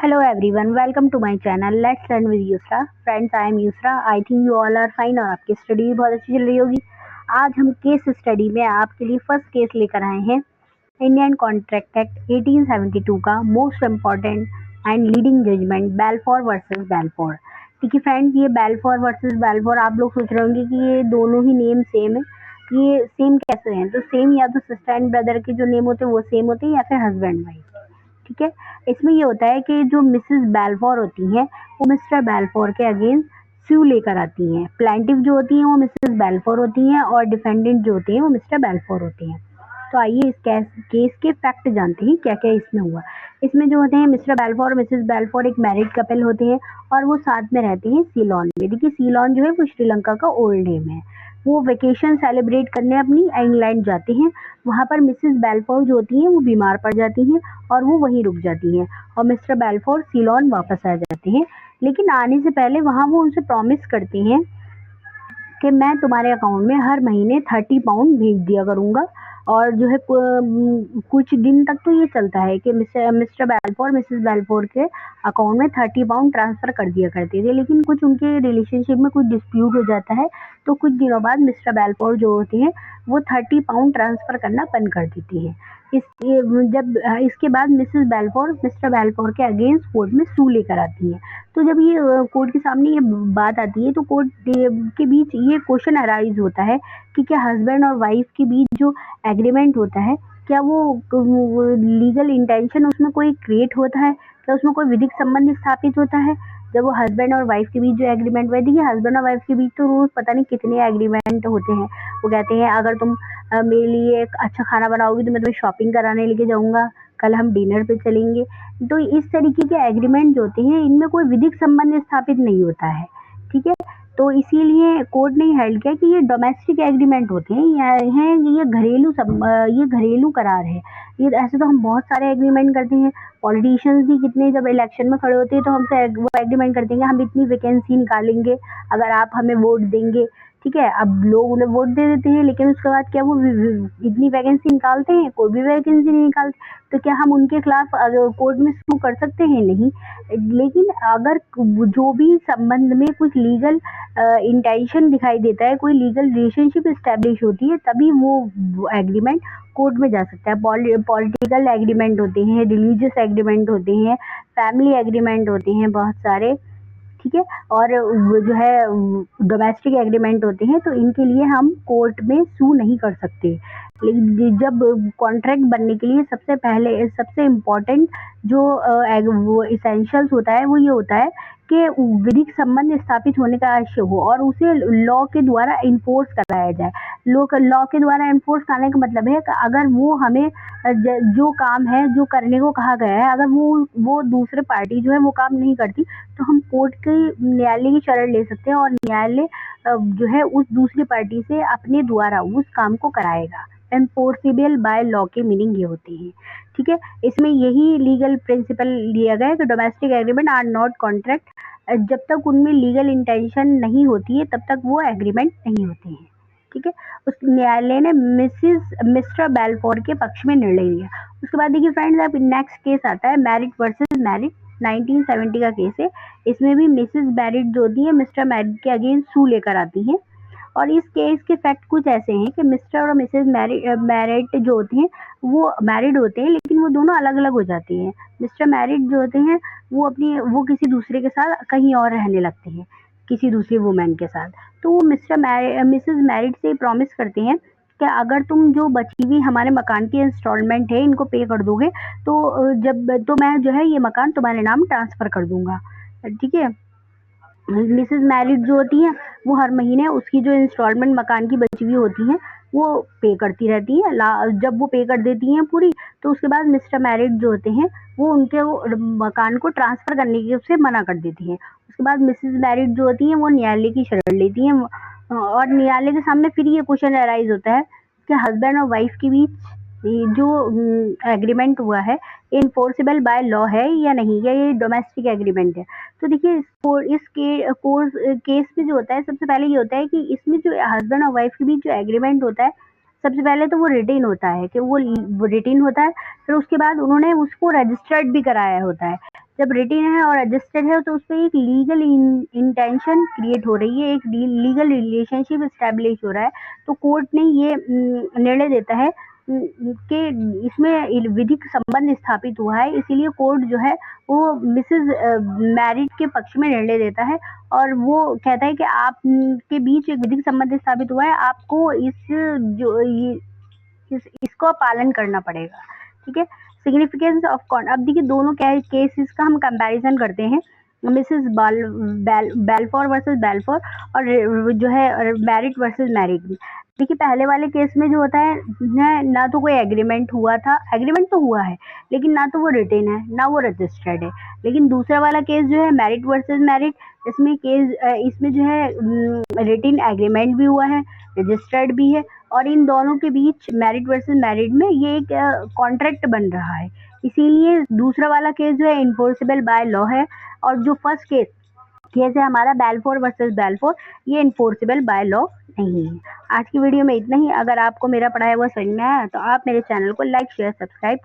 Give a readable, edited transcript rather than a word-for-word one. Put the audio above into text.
Hello everyone, welcome to my channel. Let's learn with Yusra. Friends, I am Yusra. I think you all are fine और आपकी study भी बहुत अच्छी चल रही होगी। आज हम केस स्टडी में आपके लिए फर्स्ट केस लेकर आए हैं इंडियन कॉन्ट्रैक्ट एक्ट 1872 का most important and leading judgement Balfour versus Balfour. ठीक है फ्रेंड्स, ये बेलफोर वर्सेस बेलफोर आप लोग सोच रहे होंगे कि ये दोनों ही नेम सेम है। ये सेम कैसे हैं? तो सेम या तो सिस्टर एंड ब्रदर के जो नेम होते हैं वो सेम होते हैं या फिर हस्बैंड वाइफ। ठीक है, इसमें ये होता है कि जो मिसेस बेलफोर होती हैं वो मिस्टर बेलफोर के अगेंस्ट स्यू लेकर आती हैं। प्लेंटिफ जो होती हैं वो मिसेस बेलफोर होती हैं और डिफेंडेंट जो होते हैं वो मिस्टर बेलफोर होते हैं। तो आइए इस केस के फैक्ट जानते हैं क्या क्या इसमें हुआ। इसमें जो होते हैं मिस्टर बेलफोर और मिसेस बेलफोर एक मैरिड कपल होते हैं और वो साथ में रहते हैं सीलोन में। देखिए सीलोन जो है वो श्रीलंका का ओल्ड नेम है। वो वेकेशन सेलिब्रेट करने अपनी इंग्लैंड जाते हैं। वहाँ पर मिसेस बेलफोर जो होती हैं वो बीमार पड़ जाती हैं और वो वहीं रुक जाती हैं और मिस्टर बेलफोर सीलोन वापस आ जाते हैं। लेकिन आने से पहले वहाँ वो उनसे प्रॉमिस करते हैं कि मैं तुम्हारे अकाउंट में हर महीने 30 पाउंड भेज दिया करूँगा। और जो है कुछ दिन तक तो ये चलता है कि मिस्टर बेलफोर मिसेस बेलफोर के अकाउंट में 30 पाउंड ट्रांसफ़र कर दिया करते थे। लेकिन कुछ उनके रिलेशनशिप में कुछ डिस्प्यूट हो जाता है, तो कुछ दिनों बाद मिस्टर बेलफोर जो होते हैं वो 30 पाउंड ट्रांसफ़र करना बंद कर देती हैं। इसके बाद मिसेस बेलफोर मिस्टर बेलफोर के अगेंस्ट कोर्ट में सू लेकर आती हैं। तो जब ये कोर्ट के सामने ये बात आती है तो कोर्ट के बीच ये क्वेश्चन अराइज होता है कि क्या हस्बैंड और वाइफ के बीच जो एग्रीमेंट होता है क्या वो लीगल इंटेंशन उसमें कोई क्रिएट होता है, क्या उसमें कोई विधिक संबंध स्थापित होता है जब वो हस्बैंड और वाइफ के बीच जो एग्रीमेंट हुआ। देखिए हस्बैंड और वाइफ के बीच तो रोज पता नहीं कितने एग्रीमेंट होते हैं। वो कहते हैं अगर तुम मेरे लिए एक अच्छा खाना बनाओगी तो मैं तुम्हें शॉपिंग कराने लेके जाऊंगा, कल हम डिनर पे चलेंगे। तो इस तरीके के एग्रीमेंट जो होते हैं इनमें कोई विधिक संबंध स्थापित नहीं होता है। ठीक है, तो इसीलिए कोर्ट ने हेल्ड किया कि ये डोमेस्टिक एग्रीमेंट होते हैं ये घरेलू करार है। ये ऐसे तो हम बहुत सारे एग्रीमेंट करते हैं। पॉलिटिशियंस भी कितने जब इलेक्शन में खड़े होते हैं तो हमसे वो एग्रीमेंट करते हैं कि हम इतनी वैकेंसी निकालेंगे अगर आप हमें वोट देंगे। ठीक है, अब लोग उन्हें वोट दे देते हैं लेकिन उसके बाद क्या वो इतनी वैकेंसी निकालते हैं? कोई भी वैकेंसी नहीं निकालते। तो क्या हम उनके खिलाफ कोर्ट में सू कर सकते हैं? नहीं। लेकिन अगर जो भी संबंध में कुछ लीगल इंटेंशन दिखाई देता है, कोई लीगल रिलेशनशिप इस्टेब्लिश होती है, तभी वो एग्रीमेंट कोर्ट में जा सकता है। पॉलिटिकल एग्रीमेंट होते हैं, रिलीजियस एग्रीमेंट होते हैं, फैमिली एग्रीमेंट होते हैं बहुत सारे। ठीक है, और वो जो है डोमेस्टिक एग्रीमेंट होते हैं तो इनके लिए हम कोर्ट में सू नहीं कर सकते। लेकिन जब कॉन्ट्रैक्ट बनने के लिए सबसे इम्पोर्टेंट जो वो इसेंशियल्स होता है वो ये होता है कि विधिक संबंध स्थापित होने का आवश्यक हो और उसे लॉ के द्वारा इन्फोर्स कराया जाए। लॉ के द्वारा इन्फोर्स कराने का मतलब है कि अगर वो हमें जो काम है जो करने को कहा गया है, अगर वो दूसरे पार्टी जो है वो काम नहीं करती तो हम कोर्ट के न्यायालय की शरण ले सकते हैं और न्यायालय जो है उस दूसरी पार्टी से अपने द्वारा उस काम को कराएगा। एनफोर्सेबल बाय लॉ के मीनिंग ये होती है। ठीक है, इसमें यही लीगल प्रिंसिपल लिया गया है कि domestic agreement are not contract. जब तक उनमें लीगल इंटेंशन नहीं होती है तब तक वो एग्रीमेंट नहीं होते हैं। ठीक है, उस न्यायालय ने मिस्टर बेलफोर के पक्ष में निर्णय लिया। उसके बाद देखिए फ्रेंड्स, अब नेक्स्ट केस आता है मैरिड वर्सेस मैरिड। 1970 का केस है। इसमें भी मिसेस मैरिड जो होती है मिस्टर मैरिड के अगेंस्ट सू लेकर आती हैं और इस केस के फैक्ट कुछ ऐसे हैं कि मिस्टर और मिसेस मैरिड जो होते हैं वो मैरिड होते हैं लेकिन वो दोनों अलग अलग हो जाती हैं। मिस्टर मैरिड जो होते हैं वो किसी दूसरे के साथ कहीं और रहने लगते हैं, किसी दूसरी वुमेन के साथ। तो वो मिसेस मैरिड से प्रॉमिस करते हैं कि अगर तुम जो बची हुई हमारे मकान की इंस्टॉलमेंट है इनको पे कर दोगे तो मैं जो है ये मकान तुम्हारे नाम ट्रांसफ़र कर दूंगा। ठीक है, मिसेस मैरिड जो होती हैं वो हर महीने उसकी जो इंस्टॉलमेंट मकान की बची हुई होती हैं वो पे करती रहती हैं। जब वो पे कर देती हैं पूरी तो उसके बाद मिस्टर मैरिड जो होते हैं वो उनके मकान को ट्रांसफ़र करने की से मना कर देती हैं। उसके बाद मिसेस मैरिड जो होती हैं वो न्यायालय की शरण लेती हैं और न्यायालय के सामने फिर ये क्वेश्चन अराइज होता है कि हस्बैंड और वाइफ के बीच ये जो एग्रीमेंट हुआ है इन्फोर्सेबल बाय लॉ है या नहीं, या ये डोमेस्टिक एग्रीमेंट है। तो देखिए केस में जो होता है सबसे पहले ये होता है कि इसमें जो हस्बैंड और वाइफ के बीच जो एग्रीमेंट होता है सबसे पहले तो वो रिटेन होता है कि वो रिटेन होता है। फिर उसके बाद उन्होंने उसको रजिस्टर्ड भी कराया होता है। जब रिटेन है और रजिस्टर्ड है तो उसपे एक लीगल इंटेंशन क्रिएट हो रही है, एक लीगल रिलेशनशिप स्टैब्लिश हो रहा है। तो कोर्ट ने ये निर्णय देता है कि इसमें विधिक संबंध स्थापित हुआ है, इसीलिए कोर्ट जो है वो मिसेज मैरिड के पक्ष में निर्णय देता है और वो कहता है कि आप के बीच एक विधिक संबंध स्थापित हुआ है, आपको इसको पालन करना पड़ेगा। ठीक है, सिग्निफिकेंस ऑफ कॉन, अब देखिए दोनों केसेस का हम कंपैरिजन करते हैं, मिसेस बेलफोर वर्सेस बेलफोर और जो है मैरिड वर्सेस मैरिड। देखिए पहले वाले केस में जो होता है ना तो कोई एग्रीमेंट हुआ था, एग्रीमेंट तो हुआ है लेकिन ना तो वो रिटेन है ना वो रजिस्टर्ड है। लेकिन दूसरा वाला केस जो है मैरिड वर्सेस मैरिड, इसमें जो है रिटेन एग्रीमेंट भी हुआ है, रजिस्टर्ड भी है और इन दोनों के बीच मैरिड वर्सेस मैरिड में ये एक कॉन्ट्रैक्ट बन रहा है, इसीलिए दूसरा वाला केस जो है इन्फोर्सेबल बाय लॉ है और जो फर्स्ट केस है हमारा बेलफोर वर्सेस बेलफोर, ये इन्फोर्सेबल बाय लॉ नहीं है। आज की वीडियो में इतना ही। अगर आपको मेरा पढ़ाया हुआ समझ में आया तो आप मेरे चैनल को लाइक शेयर सब्सक्राइब